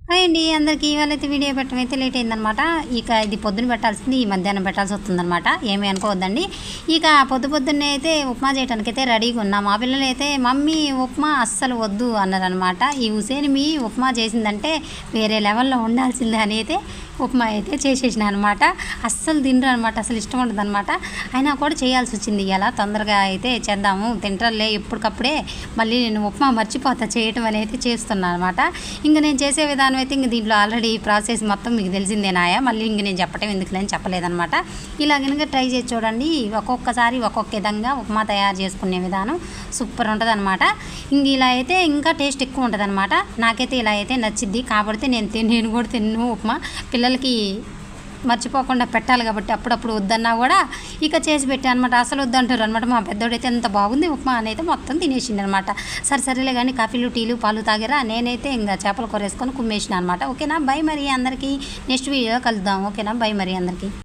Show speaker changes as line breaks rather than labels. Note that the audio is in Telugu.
హాయ్ అండి అందరికీ ఇవాళైతే వీడియో పెట్టడం అయితే లేట్ అయిందనమాట. ఇక ఇది పొద్దున పెట్టాల్సింది ఈ మధ్యాహ్నం పెట్టాల్సి వస్తుందన్నమాట. ఏమీ అనుకోవద్దండి. ఇక పొద్దున్నే అయితే ఉప్మా చేయడానికి అయితే రెడీగా ఉన్నా. మా పిల్లలు అయితే మమ్మీ ఉప్మా అస్సలు వద్దు అన్నారనమాట. ఈ హుసేన్ మీ ఉప్మా చేసిందంటే వేరే లెవెల్లో ఉండాల్సిందే అని అయితే ఉప్మా అయితే చేసేసిన అనమాట. అస్సలు తినరు అనమాట, అసలు ఇష్టం ఉండదు అనమాట. అయినా కూడా చేయాల్సి వచ్చింది. ఎలా తొందరగా అయితే చేద్దాము, తింటారులే ఎప్పటికప్పుడే, మళ్ళీ నేను ఉప్మా మర్చిపోతా చేయటం అనేది చేస్తున్నాను అనమాట. ఇంక నేను చేసే విధానం అయితే ఇంక దీంట్లో ఆల్రెడీ ప్రాసెస్ మొత్తం మీకు తెలిసిందేనాయా, మళ్ళీ ఇంక నేను చెప్పటం ఎందుకులేని చెప్పలేదనమాట. ఇలా కనుక ట్రై చేసి చూడండి. ఒక్కొక్కసారి ఒక్కొక్క విధంగా ఉప్మా తయారు చేసుకునే విధానం సూపర్ ఉంటుంది అనమాట. ఇంక ఇలా అయితే ఇంకా టేస్ట్ ఎక్కువ ఉంటుంది అనమాట. నాకైతే ఇలా అయితే నచ్చిద్ది కాబట్టి నేను కూడా తిన్ను ఉప్మా. పిల్లలకి మర్చిపోకుండా పెట్టాలి కాబట్టి అప్పుడప్పుడు వద్దన్నా కూడా ఇక చేసి పెట్టాను అనమాట. అసలు వద్దంటారు అనమాట. మా పెద్దోడైతే ఎంత బాగుంది ఉప్మా అనేది మొత్తం తినేసింది అనమాట. సరేలే కానీ కాఫీలు టీలు పాలు తాగిరా, నేనైతే ఇంకా చేపల కూర వేసుకొని కుమ్మేసిన అనమాట. ఓకేనా, బై మరి అందరికీ. నెక్స్ట్ వీడియో కలుద్దాం. ఓకేనా, బై మరి అందరికీ.